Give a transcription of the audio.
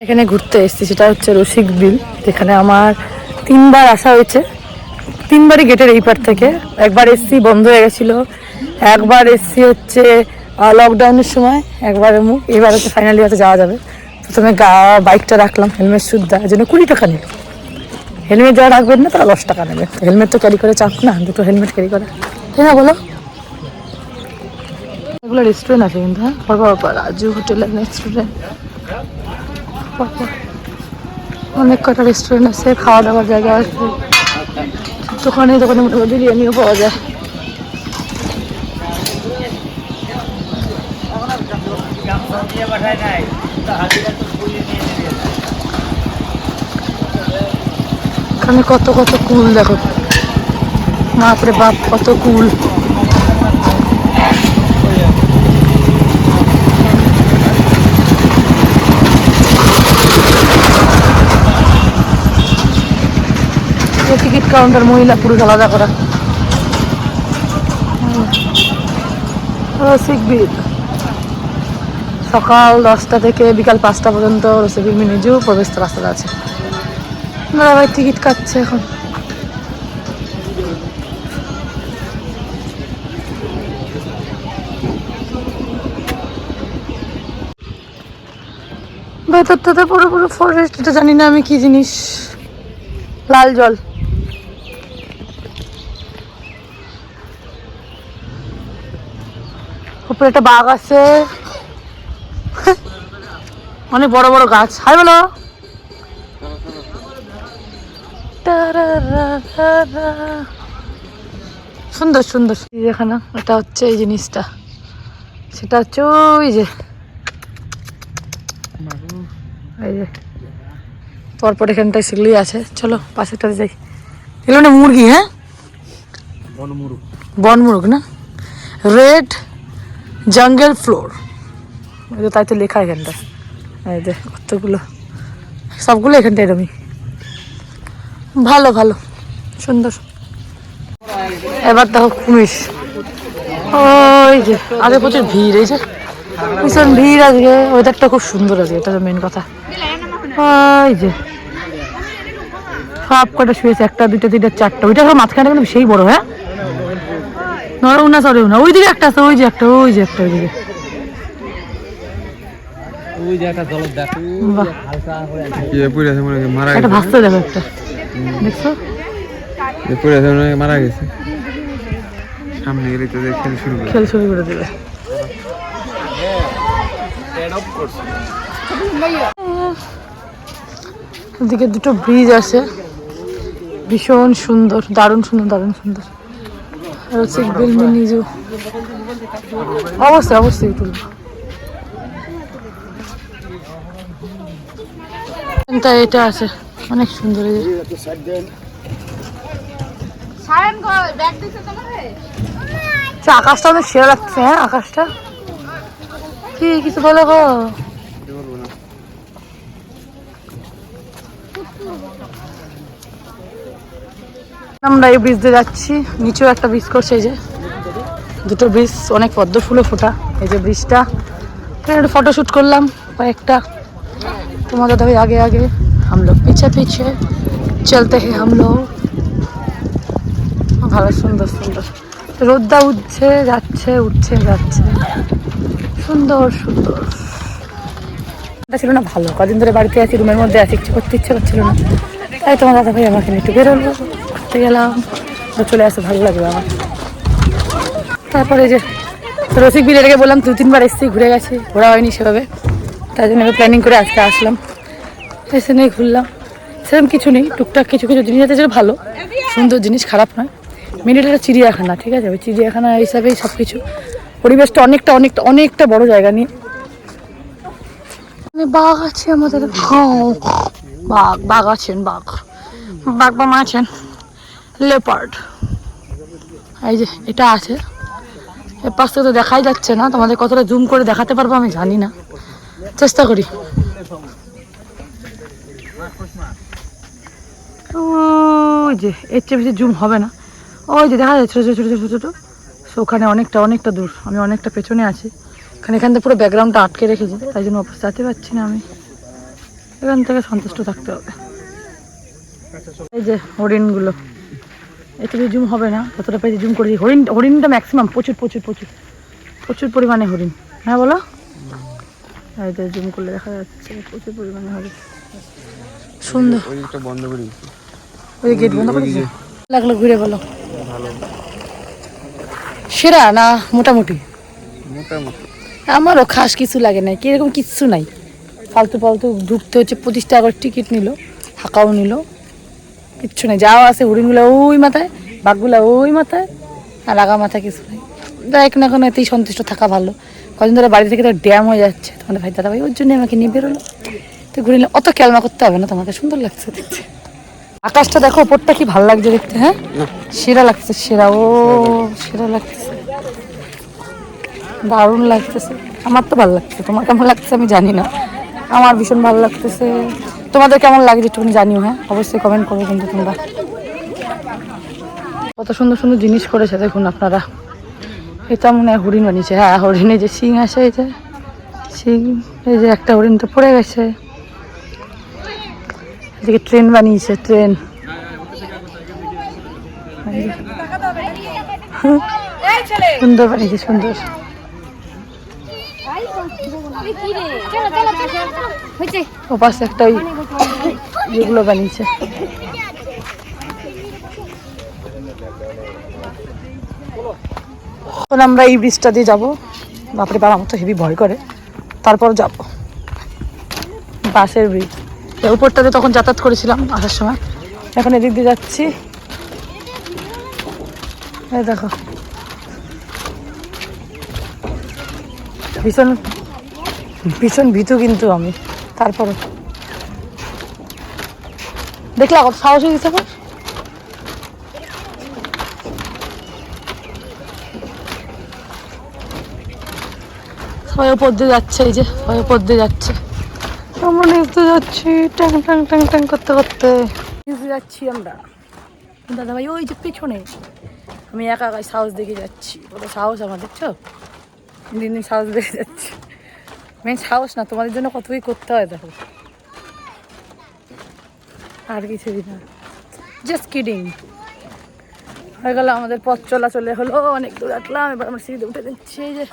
এখানে ঘুরতে এসেছি, সেটা হচ্ছে রসিক বিল, যেখানে আমার 3বার আসা হয়েছে। 3বারই গেটের এই পার থেকে। একবার এসছি বন্ধ হয়ে গেছিলো, একবার এসছি হচ্ছে লকডাউনের সময়, একবার এবার হচ্ছে ফাইনালি হয়তো যাওয়া যাবে। প্রথমে বাইকটা রাখলাম হেলমেট সুদ্ধা, এর জন্য 20 টাকা নিল। হেলমেট যারা রাখবেন না তারা 10 টাকা নেবে। হেলমেট তো ক্যারি করে চাপ না, দুটো হেলমেট ক্যারি করে, তাই না বলো? এগুলো রেস্টুরেন্ট আছে কিন্তু, হ্যাঁ, রাজু হোটেল অ্যান্ড রেস্টুরেন্ট, অনেক কটা রেস্টুরেন্ট আছে, খাওয়া দাওয়ার জায়গা আছে। দোকানে দোকানে মোটামুটি বিরিয়ানিও পাওয়া যায়। এখানে কত কত কুল দেখো, বাপরে বাপ কত কুল। টিকিট কাউন্টার, মহিলা পুরুষ আলাদা করা। রসিক বিল সকাল 10টা থেকে বিকাল 5টা পর্যন্ত রসিক বিল মিনিজু প্রবেশ রাস্তা আছে। দাদা ভাই টিকিট কাটছে এখন। ভেতরটাতে পুরো পুরো ফরেস্ট, এটা জানি না আমি কি জিনিস। লাল জল, উপরে একটা বাঘ আছে, অনেক বড় বড় গাছ। হাই বলো। সুন্দর সুন্দর চিড়িয়াখানা। এটা হচ্ছে এই জিনিসটা, সেটা হচ্ছে ওই যে এই যে পরপর এখানটায় সেগুলোই আছে। চলো পাশেরটাতে যাই। এগুলো না মুরগি, হ্যাঁ, বনমুরগ না, রেড জঙ্গল ফ্লোর, তাই তো লেখা এখানটা। এই যে কতগুলো, সবগুলো এখানটা এরকমই। ভালো ভালো সুন্দর। এবার দেখো কুমির, ওই যে আগে প্রচুর ভিড়, এই যে ভীষণ ভিড় আজকে। ওয়েদারটা খুব সুন্দর আছে, এটা তো মেন কথা। ওই যে সব কটা শুয়েছে, 1টা 2টা 3টা 4টা, ওইটা সব মাঝখানে কিন্তু সেই বড়, হ্যাঁ, নরেও না সরেও না। ওইদিকে একটা আছে, ওই যে একটা, ওই যে একটা, ওইদিকে একটা ভাসতে দেখো, একটা দেখছো মারা গেছে। সামনে গেলে তো খেল শুরু করে দেবে। এদিকে দুটো ব্রিজ আছে, ভীষণ সুন্দর, দারুণ সুন্দর, দারুণ সুন্দর। রসিক বিল মিনিজু, অবশ্যই অবশ্যই তুলব। এটা আছে অনেক সুন্দর। আকাশটা অনেক সেরা লাগছে, হ্যাঁ, আকাশটা কি কিছু বলো গো। আমরা এই ব্রিজ দিয়ে যাচ্ছি, নিচেও একটা ব্রিজ করছে, এই যে দুটো ব্রিজ, অনেক পদ্ম ফুলে ফোটা। এই যে ব্রিজটা, একটু ফটোশুট করলাম কয়েকটা। তোমাদের দাবি আগে আগে, हम लोग पीछे पीछे चलते हैं हम लोग। ভালো সুন্দর সুন্দর, রোদটা উঠছে যাচ্ছে, উঠছে যাচ্ছে, সুন্দর সুন্দর। এটা ছিল না ভালো, কদিন ধরে বাড়িতে আছি, রুমের মধ্যে আছি, কিছু করতে ইচ্ছে করছিল না, তাই তোমার দাদা ভাই আমাকে একটু বেরোলো, ঘুরতে গেলাম, চলে আসে, ভালো লাগলো আমার। তারপরে যে রসিক বিল, এটাকে বললাম 2-3বার এসেছি, ঘুরে গেছি, ঘোরা হয়নি সেভাবে, তাই জন্য আমি প্ল্যানিং করে আজকে আসলাম। এসে নিয়ে ঘুরলাম, সেরকম কিছু নেই, টুকটাক কিছু কিছু জিনিস আছে যেটা ভালো, সুন্দর জিনিস, খারাপ নয়। মিনিট একটা চিড়িয়াখানা, ঠিক আছে, ওই চিড়িয়াখানা হিসাবেই সব কিছু। পরিবেশটা অনেকটা অনেকটা অনেকটা বড় জায়গা নিয়ে। বাঘ আছে আমাদের, বাঘ বাঘ আছেন, বাঘ বাঘ বা আছেন, লেপার্ড। এই যে এটা আছে, এর পাশ থেকে তো দেখাই যাচ্ছে না, তোমাদের কতটা জুম করে দেখাতে পারবো আমি জানি না, চেষ্টা করি। ওই যে এর চেয়ে বেশি জুম হবে না, ওই যে দেখা যাচ্ছে ছোটো ছোটো ছোটো ছোটো, ওখানে অনেকটা অনেকটা দূর, আমি অনেকটা পেছনে আছি। এখান থেকে পুরো ব্যাকগ্রাউন্ডটা আটকে রেখেছে, তাই জন্য অবস্থা যেতে পারছি না আমি। এখান থেকে সন্তুষ্ট থাকতে হবে। এই যে হরিণগুলো, এতে জুম হবে না, কতটা পেয়েছি জুম করেছি। হরিণটা ম্যাক্সিমাম প্রচুর প্রচুর প্রচুর প্রচুর পরিমাণে হরিণ। হ্যাঁ বলো, এই যে জুম করলে দেখা যাচ্ছে প্রচুর পরিমাণে হরিণ। সুন্দর। ওইটা বন্ধ করে দিচ্ছি, ওই গেট বন্ধ করে দিয়েছে। লাগলো ঘুরে বলো, ভালো সেরা না মোটামুটি? মোটামুটি। আমারও খাস কিছু লাগে না, কিরকম কিচ্ছু নাই, ফালতু ফালতু ঢুকতে হচ্ছে। 25 টাকা করে টিকিট নিল, হাঁকাও নিল, কিচ্ছু নেই। যাওয়া আছে হরিণগুলো ওই মাথায়, বাঘগুলো ওই মাথায়, আর আগা মাথায় কিছু নেই। দেখ না এখন এতেই সন্তুষ্ট থাকা ভালো। কদিন ধরে বাড়ি থেকে তো ড্যাম হয়ে যাচ্ছে তোমাদের ভাই দাদা ভাই, ওর জন্য আমাকে নিয়ে বেরোলো। তো ঘুরে নিলে অত ক্যালমা করতে হবে না, তোমাকে সুন্দর লাগছে দেখতে। আকাশটা দেখো ওপরটা কি ভালো লাগছে দেখতে। হ্যাঁ সেরা লাগছে, সেরা, ও সেরা লাগতেছে, দারুণ লাগতেছে। আমার তো ভালো লাগছে, তোমার কেমন লাগছে আমি জানি না, আমার ভীষণ ভালো লাগতেছে। তোমাদের কেমন লাগে একটুখানি জানিও, হ্যাঁ অবশ্যই কমেন্ট করবে কিন্তু তোমরা। কত সুন্দর সুন্দর জিনিস করেছে দেখুন আপনারা। এটা মনে হয় হরিণ বানিয়েছে। হ্যাঁ হরিণে যে শিং আসে, এই যে শিং, এই যে একটা হরিণ তো পড়ে গেছে। এদিকে ট্রেন বানিয়েছে, ট্রেন। সুন্দর বানিয়েছে, সুন্দর। ও পাশে একটা যেগুলো বানিয়েছে। এখন আমরা এই ব্রিজটা দিয়ে যাবো। বাপরে বাবা, আমার তো হেভি ভয় করে, তারপর যাব। বাসের ব্রিজ, উপরটাতে তখন যাতায়াত করেছিলাম আসার সময়, এখন এদিক দিয়ে যাচ্ছি। এই দেখো ভীষণ ভীষণ ভীতু কিন্তু আমি, তারপরে দেখলা কত সাহস হয়ে গেছে। সবাই উপর দিয়ে যাচ্ছে, এই যে সবাই উপর দিয়ে যাচ্ছে, আমরা নিচে যাচ্ছি ট্যাং ট্যাং ট্যাং ট্যাং করতে করতে নিচে যাচ্ছি আমরা। দাদা ভাই ওই যে পেছনে, আমি একা একাই সাহস দেখে যাচ্ছি। কত সাহস আমার, দেখছো দিন দিন সাহস বেড়ে যাচ্ছে। মেন সাহস না, তোমাদের জন্য কত কি করতে হয় দেখো, আর কিছুই না, জাস্ট কিডিং। হয়ে গেল আমাদের পথ চলাচলে হলো, অনেক দূর রাখলাম। এবার আমরা সিঁড়িতে উঠে দিচ্ছি, এই যে